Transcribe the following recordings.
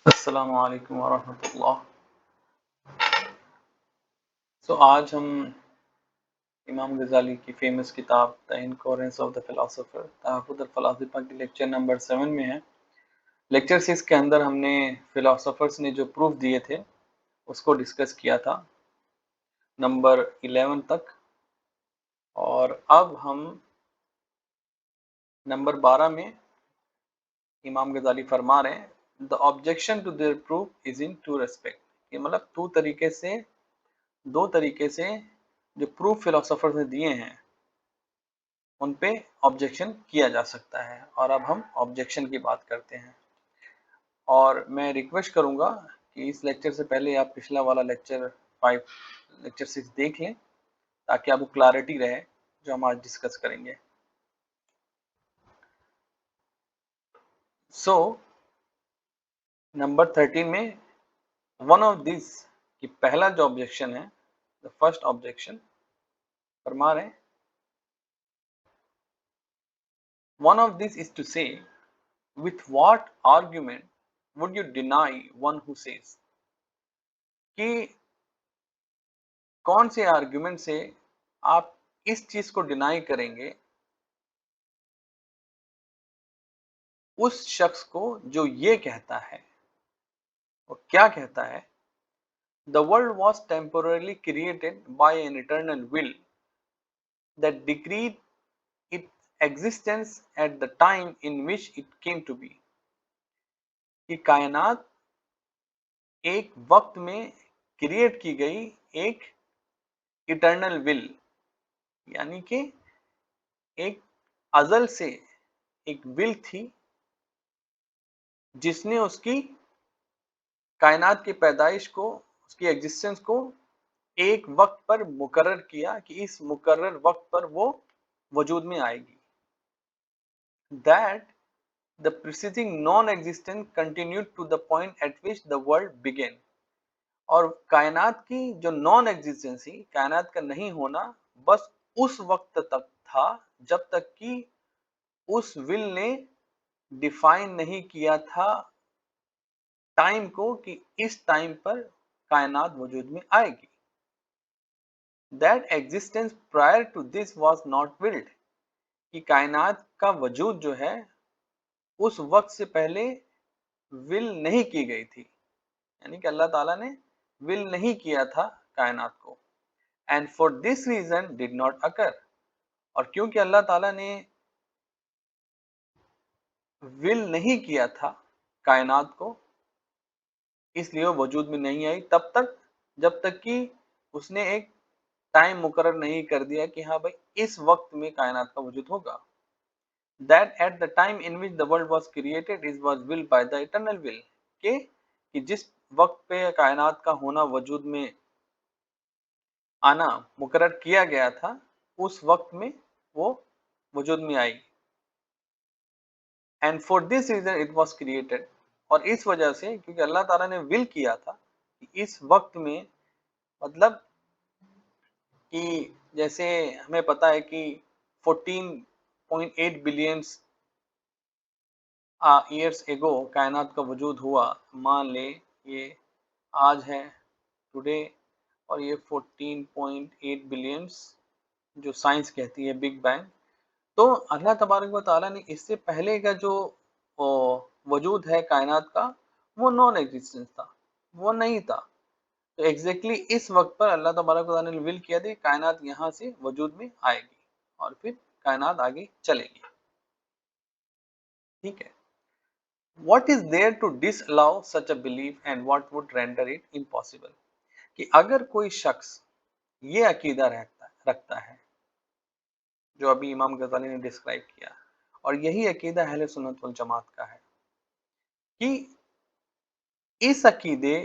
अस्सलामु अलैकुम वरहमतुल्लाह। आज हम इमाम गज़ाली की फ़ेमस किताब the incoherence of the philosopher तहफ़्फ़ुज़ अल-फ़लासिफ़ा के लेक्चर नंबर 7 में हैं। लेक्चर 6 के अंदर हमने फिलॉसफर्स ने जो प्रूफ दिए थे उसको डिस्कस किया था नंबर 11 तक, और अब हम नंबर 12 में इमाम गज़ाली फरमा रहे हैं the objection to their proof is in two respect. ये मतलब दो तरीके से जो प्रूफ फिलॉसफर्स ने दिए हैं उन पे ऑब्जेक्शन किया जा सकता है। और अब हम ऑब्जेक्शन की बात करते हैं, और मैं रिक्वेस्ट करूंगा कि इस लेक्चर से पहले आप पिछला वाला लेक्चर 6 देख लें ताकि आपको क्लैरिटी रहे जो हम आज डिस्कस करेंगे। सो नंबर 13 में वन ऑफ दिस कि पहला जो ऑब्जेक्शन है, द फर्स्ट ऑब्जेक्शन फरमा रहे हैं one of this is to say with what argument would you deny one who says कि कौन से आर्ग्यूमेंट से आप इस चीज को डिनाई करेंगे उस शख्स को जो ये कहता है। और क्या कहता है? The world was temporarily created by an eternal will that decreed its existence at the time in which it came to be। कि कायनात एक वक्त में क्रिएट की गई एक इटर्नल विल, यानी कि एक अजल से एक विल थी जिसने उसकी कायनात की पैदाइश को, उसकी एग्जिस्टेंस को एक वक्त पर मुकर्रर किया कि इस मुकर्रर वक्त पर वो वजूद में आएगी। That the preceding non existence continued to the point at which the world began. और कायनात की जो नॉन एग्जिस्टेंस थी, कायनात का नहीं होना, बस उस वक्त तक था जब तक कि उस विल ने डिफाइन नहीं किया था टाइम को कि इस टाइम पर कायनात वजूद में आएगी। That existence prior to this was not willed. कि कायनात का वजूद जो है उस वक्त से पहले विल नहीं की गई थी, यानी कि अल्लाह ताला ने विल नहीं किया था कायनात को। And for this reason did not occur. और क्योंकि अल्लाह ताला ने विल नहीं किया था कायनात को, इसलिए वो वजूद में नहीं आई तब तक जब तक कि उसने एक टाइम मुकर्रर नहीं कर दिया कि हाँ भाई इस वक्त में कायनात का वजूद होगा। That at the time in which the world was created is was will by the eternal will. कि जिस वक्त पे कायनात का होना वजूद में आना मुकर्रर किया गया था उस वक्त में वो वजूद में आई। And for this reason it was created. और इस वजह से, क्योंकि अल्लाह ताला ने विल किया था कि इस वक्त में, मतलब कि जैसे हमें पता है कि 14.8 बिलियंस ईयर्स एगो कायनात का वजूद हुआ। मान ले ये आज है टुडे, और ये 14.8 बिलियंस जो साइंस कहती है बिग बैंग। तो अल्लाह तबारक व तआला ने इससे पहले का जो वजूद है कायनात का वो नॉन एग्जिस्टेंस था, वो नहीं था। तो एग्जैक्टली इस वक्त पर अल्लाह तबारक व तआला ने विल किया था कायनात यहाँ से वजूद में आएगी और फिर कायनात आगे चलेगी। ठीक है। What is there to disallow such a belief and what would render it impossible? कि अगर कोई शख्स ये अकीदा रखता है जो अभी इमाम गजाली ने डिस्क्राइब किया, और यही अकीदा अहले सुन्नत वल जमात का है कि इस अकीदे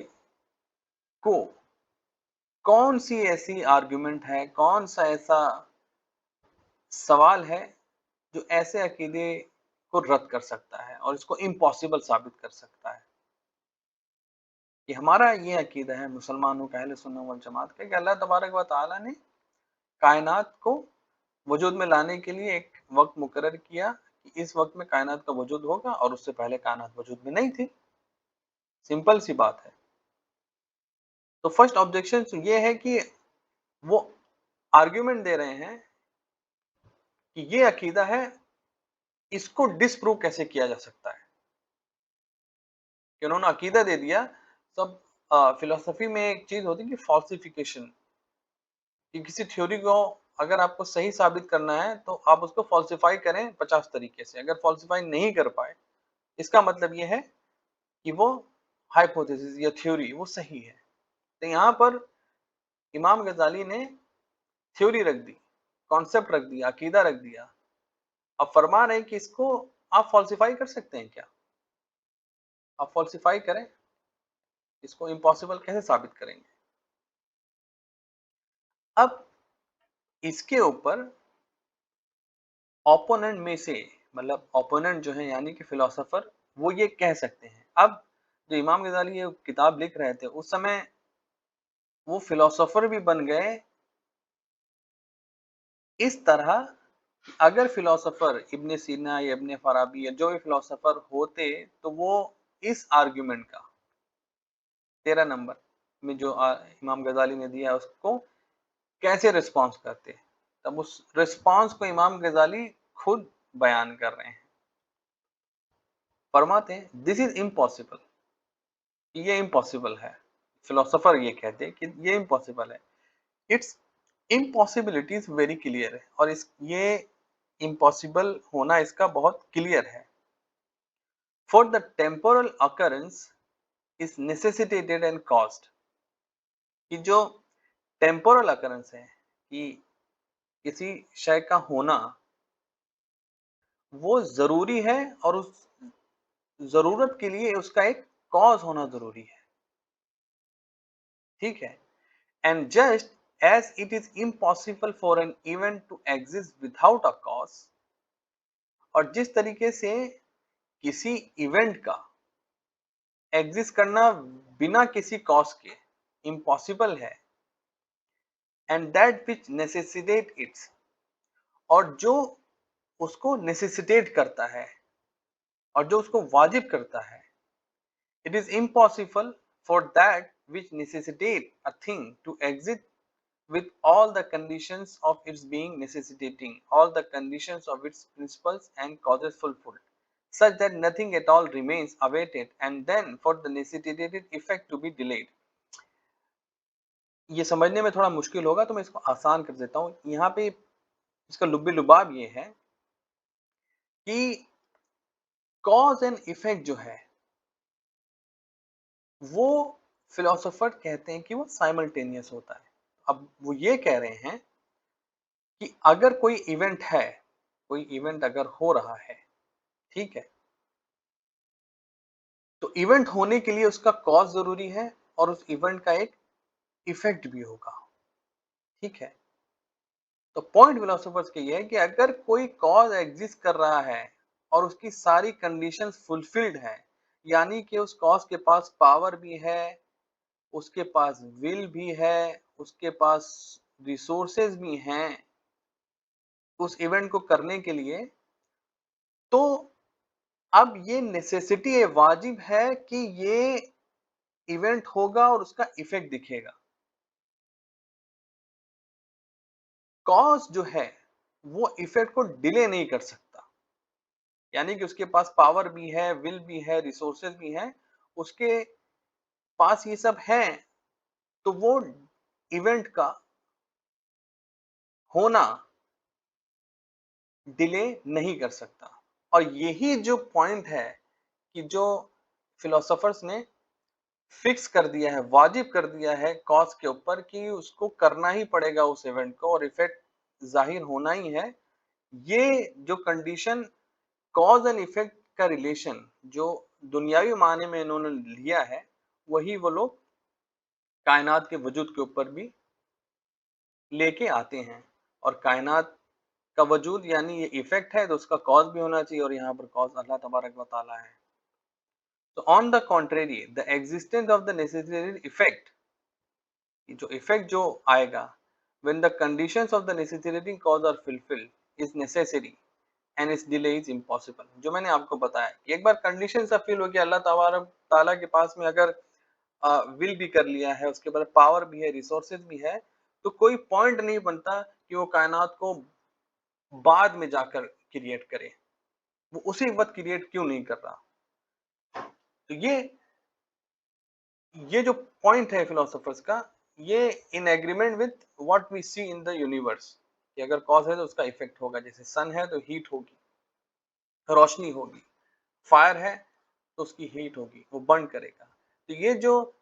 को कौन सी ऐसी आर्गुमेंट है, कौन सा ऐसा सवाल है जो ऐसे अकीदे को रद्द कर सकता है और इसको इम्पॉसिबल साबित कर सकता है। कि हमारा ये अकीदा है मुसलमानों का, अहले सुन्नत वल जमात का, कि अल्लाह तबारक व तआला ने कायनात को वजूद में लाने के लिए एक वक्त मुकर्रर किया कि इस वक्त में कायनात का वजूद होगा, और उससे पहले कायनात वजूद में नहीं थी। सिंपल सी बात है। तो फर्स्ट ऑब्जेक्शन ये है कि वो आर्ग्यूमेंट दे रहे हैं कि ये अकीदा है, इसको डिसप्रूव कैसे किया जा सकता है। कि उन्होंने अकीदा दे दिया। सब फिलोसफी में एक चीज होती है कि फॉल्सिफिकेशन, कि किसी थ्योरी को अगर आपको सही साबित करना है तो आप उसको फॉल्सिफाई करें 50 तरीके से। अगर फॉल्सिफाई नहीं कर पाए, इसका मतलब ये है कि वो हाइपोथेसिस या थ्योरी वो सही है। तो यहाँ पर इमाम गजाली ने थ्योरी रख दी, कॉन्सेप्ट रख दिया, अकीदा रख दिया। अब फरमा रहे हैं कि इसको आप फॉल्सिफाई कर सकते हैं क्या? आप फॉल्सिफाई करें, इसको इम्पॉसिबल कैसे साबित करेंगे? अब इसके ऊपर ओपोनेंट में से, मतलब ओपोनेंट जो है यानी कि फिलोसोफर, वो ये कह सकते हैं। अब जो इमाम गजाली ये किताब लिख रहे थे उस समय वो फिलोसोफर भी बन गए इस तरह, अगर फिलोसोफर इब्ने सीना या इब्ने फराबी या जो भी फिलोसोफर होते तो वो इस आर्ग्यूमेंट का 13 नंबर में जो इमाम गजाली ने दिया उसको कैसे रिस्पॉन्स करते। तब उस रिस्पॉन्स को इमाम गजाली खुद बयान कर रहे हैं। फरमाते हैं दिस इज इम्पॉसिबल, ये इम्पॉसिबल है। फिलोसोफर ये कहते हैं कि ये इम्पॉसिबल है। It's impossibility is very clear है, और इस ये इम्पॉसिबल होना इसका बहुत क्लियर है। For the temporal occurrence is necessitated and caused, कि जो टेम्पोरल अकरेंस है कि किसी शय का होना वो जरूरी है, और उस जरूरत के लिए उसका एक कॉज होना जरूरी है। ठीक है। And just as it is impossible for an event to exist without a cause, और जिस तरीके से किसी इवेंट का एग्जिस्ट करना बिना किसी कॉज के इम्पॉसिबल है, एंड दैट विच नेसेसिटेट इट्स, और जो उसको नेसेसिटेट करता है और जो उसको वाजिब करता है, it is impossible for that which necessitate a thing to exist with all the conditions of its being necessitating all the conditions of its principles and causes fulfilled, such that nothing at all remains awaited and then for the necessitated effect to be delayed। ये समझने में थोड़ा मुश्किल होगा तो मैं इसको आसान कर देता हूँ। यहाँ पे इसका लुब्बे लुबाब ये है कि कॉज एंड इफेक्ट जो है वो फिलोसोफर कहते हैं कि वो साइमल्टेनियस होता है। अब वो ये कह रहे हैं कि अगर कोई इवेंट है, कोई इवेंट अगर हो रहा है, ठीक है, तो इवेंट होने के लिए उसका कॉज जरूरी है और उस इवेंट का एक इफेक्ट भी होगा। ठीक है। तो पॉइंट फिलोसोफर्स के ये है कि अगर कोई कॉज एग्जिस्ट कर रहा है और उसकी सारी कंडीशंस फुलफिल्ड है, यानी कि उस कॉज के पास पावर भी है, उसके पास विल भी है, उसके पास रिसोर्सेज भी हैं उस इवेंट को करने के लिए, तो अब ये नेसेसिटी है, वाजिब है कि ये इवेंट होगा और उसका इफेक्ट दिखेगा। कॉज जो है वो इफेक्ट को डिले नहीं कर सकता, यानी कि उसके पास पावर भी है, विल भी है, रिसोर्सेज भी हैं, उसके पास ये सब है, तो वो इवेंट का होना डिले नहीं कर सकता। और यही जो पॉइंट है कि जो फिलोसोफर्स ने फिक्स कर दिया है, वाजिब कर दिया है कॉज के ऊपर कि उसको करना ही पड़ेगा उस इवेंट को और इफेक्ट जाहिर होना ही है। ये जो कंडीशन, कॉज एंड इफेक्ट का रिलेशन जो दुनियावी मायने में इन्होंने लिया है, वही वो लोग कायनात के वजूद के ऊपर भी लेके आते हैं। और कायनात का वजूद यानी ये इफेक्ट है तो उसका कॉज भी होना चाहिए, और यहाँ पर कॉज अल्लाह तबारक व तआला है। तो on the contrary the existence of the necessary effect, जो इफेक्ट जो आएगा when the conditions of the necessitating cause are fulfilled is necessary, and it's delay is impossible. जो मैंने आपको बताया कि एक बार कंडीशन सा फील हो गया, अल्लाह तबारक ताला के पास में अगर विल भी कर लिया है, उसके बाद पावर भी है, रिसोर्सेज भी है, तो कोई पॉइंट नहीं बनता कि वो कायनात को बाद में जाकर क्रिएट करे। वो उसी वक्त क्रिएट क्यों नहीं कर रहा? तो ये जो पॉइंट है फिलोसोफर्स का, ये in agreement with what we see in the universe, कि अगर कॉज है तो उसका इफेक्ट होगा। जैसे सन है तो हीट होगी, रोशनी होगी, फायर है तो उसकी हीट होगी, वो बर्न करेगा। तो ये जो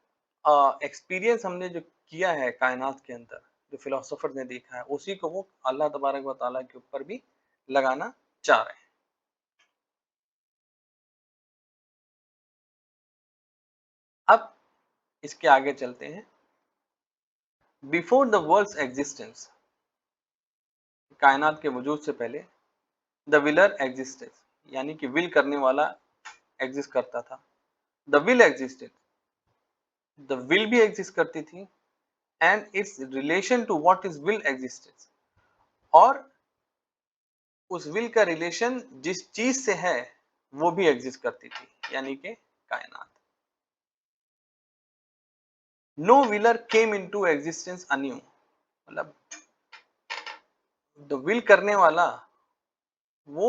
एक्सपीरियंस हमने जो किया है कायनात के अंदर, जो फिलोसोफर ने देखा है, उसी को वो अल्लाह तबारक व तआला के ऊपर भी लगाना चाह रहे हैं। अब इसके आगे चलते हैं। बिफोर द वर्ल्ड्स एग्जिस्टेंस, कायनात के वजूद से पहले, द विलर एग्जिस्टेड, यानी कि विल करने वाला एग्जिस्ट करता था। The will existed, the will भी एग्जिस्ट करती थी, and its relation to what is will existence, और उस विल का रिलेशन जिस चीज से है वो भी एग्जिस्ट करती थी, यानी कि कायनात। No willer came into existence anew, मतलब द विल करने वाला वो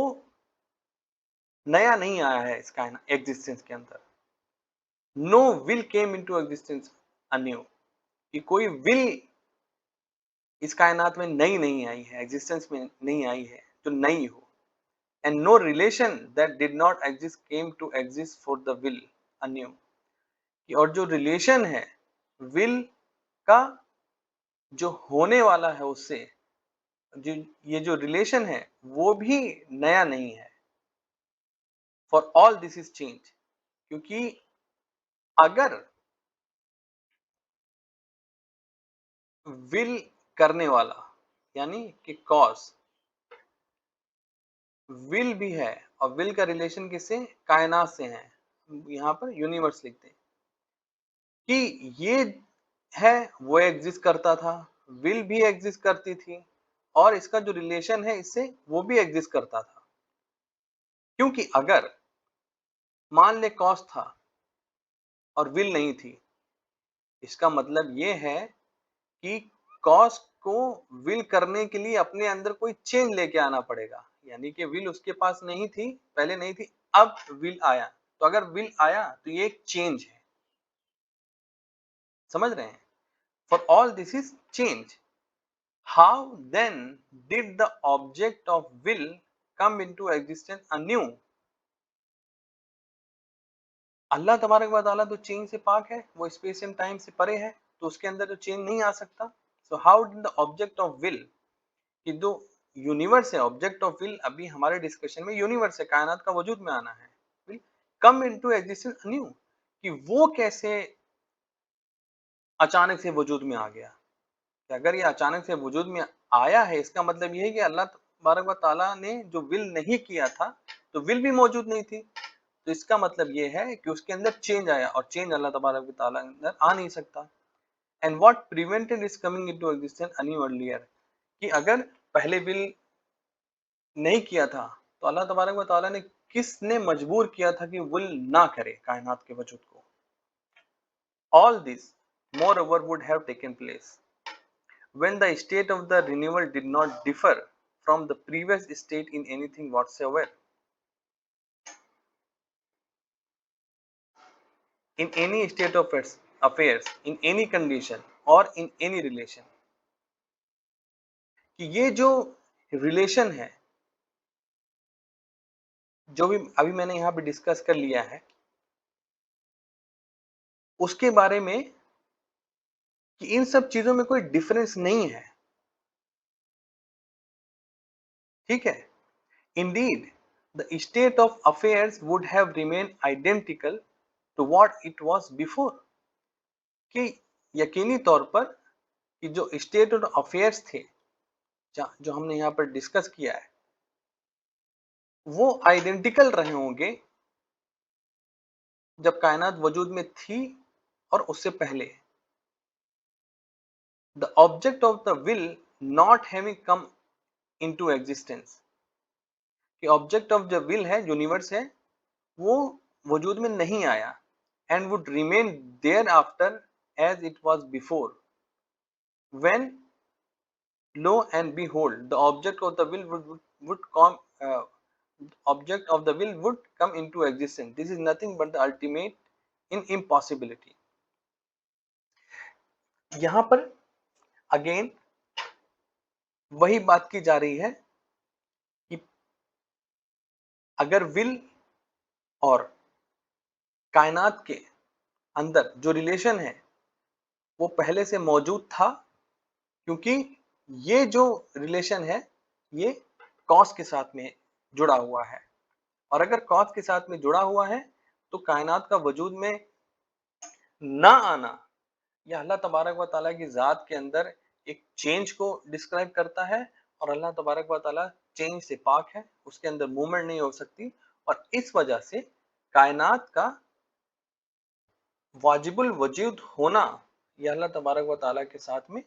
नया नहीं आया है इस कायनात एग्जिस्टेंस के अंदर। No will came into existence anew, कि कोई विल इस कायनात में नई नहीं आई है, एग्जिस्टेंस में नहीं आई है जो नई हो। And no relation that did not exist came to exist for the will anew, और जो रिलेशन है विल का जो होने वाला है उससे, जो ये जो रिलेशन है वो भी नया नहीं है। For all this is change, क्योंकि अगर विल करने वाला यानी कि कॉज विल भी है, और विल का रिलेशन किससे? कायनात से है। यहाँ पर यूनिवर्स लिखते हैं कि ये है, वो एग्जिस्ट करता था, विल भी एग्जिस्ट करती थी, और इसका जो रिलेशन है इससे वो भी एग्जिस्ट करता था। क्योंकि अगर मान ले कॉज था और विल नहीं थी, इसका मतलब ये है कि कॉज को विल करने के लिए अपने अंदर कोई चेंज लेके आना पड़ेगा, यानी कि विल उसके पास नहीं थी, पहले नहीं थी, अब विल आया। तो अगर विल आया तो ये एक चेंज है, समझ रहे हैं? For all this is change. How then did the object of will come into existence anew? अल्लाह तबारक व तआला तो चेंज से पाक है, वो स्पेस एंड टाइम से परे है, तो उसके अंदर तो चेंज नहीं आ सकता। So how did the object of will, कि जो यूनिवर्स है, ऑब्जेक्ट ऑफ विल अभी हमारे डिस्कशन में यूनिवर्स है, कायनात का वजूद में आना है, will come into existence anew, कि वो कैसे अचानक से वजूद में आ गया। कि अगर ये अचानक से वजूद में आया है, इसका मतलब ये है कि अल्लाह तबारक व तआला ने जो विल नहीं किया था, तो विल भी मौजूद नहीं थी। तो इसका मतलब ये है कि उसके अंदर चेंज आया, और चेंज अल्लाह तबारक व तआला के अंदर आ नहीं सकता। And what prevented is coming into existence any earlier, कि अगर पहले विल नहीं किया था, तो अल्लाह तबारक व तआला ने किसने मजबूर किया था कि विल ना करे कायनात के वजूद को? All this moreover would have taken place when the state of the renewal did not differ from the previous state in anything whatsoever, in any state of affairs, in any condition or in any relation। कि ये जो relation है, जो भी अभी मैंने यहाँ पे डिस्कस कर लिया है, उसके बारे में कि इन सब चीजों में कोई डिफरेंस नहीं है, ठीक है? Indeed the state of affairs would have remain identical to what it was before, कि यकीनी तौर पर कि जो स्टेट ऑफ अफेयर्स थे, जो हमने यहाँ पर डिस्कस किया है, वो आइडेंटिकल रहे होंगे जब कायनात वजूद में थी और उससे पहले। The object of the will not having come into existence, कि ऑब्जेक्ट ऑफ द विल है, यूनिवर्स है, वो वजूद में नहीं आया and would remain there after as it was before when lo and behold the object of the will would come object of the will would come into existence. This is nothing but the ultimate in impossibility. यहां पर again वही बात की जा रही है कि अगर विल और कायनात के अंदर जो रिलेशन है वो पहले से मौजूद था, क्योंकि ये जो रिलेशन है ये कॉज के साथ में जुड़ा हुआ है, और अगर कॉज के साथ में जुड़ा हुआ है तो कायनात का वजूद में ना आना यह अल्लाह तबारक व तआला की जात के अंदर एक चेंज को डिस्क्राइब करता है, और अल्लाह तबारक व तआला चेंज से पाक है, उसके अंदर मूवमेंट नहीं हो सकती, और इस वजह से कायनात का वाजिबुल वजूद होना यह अल्लाह तबारक व तआला के साथ में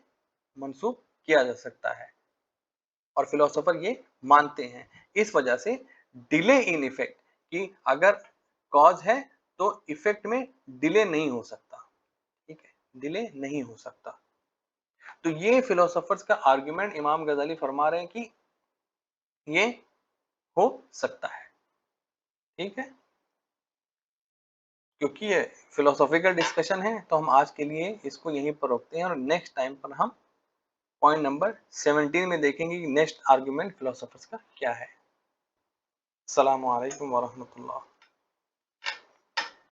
मंसूब किया जा सकता है, और फिलोसोफर ये मानते हैं। इस वजह से डिले इन इफेक्ट कि अगर कॉज है तो इफेक्ट में डिले नहीं हो सकता, ठीक है, डिले नहीं हो सकता। तो ये फिलोसोफर्स का आर्गुमेंट इमाम गजाली फरमा रहे हैं कि ये हो सकता है, ठीक है। क्योंकि ये फिलोसॉफिकल डिस्कशन है तो हम आज के लिए इसको यहीं पर रोकते हैं, और नेक्स्ट टाइम पर हम पॉइंट नंबर 17 में देखेंगे कि नेक्स्ट आर्गुमेंट फिलोसोफर्स का क्या है। अस्सलामु अलैकुम वरहमतुल्लाह।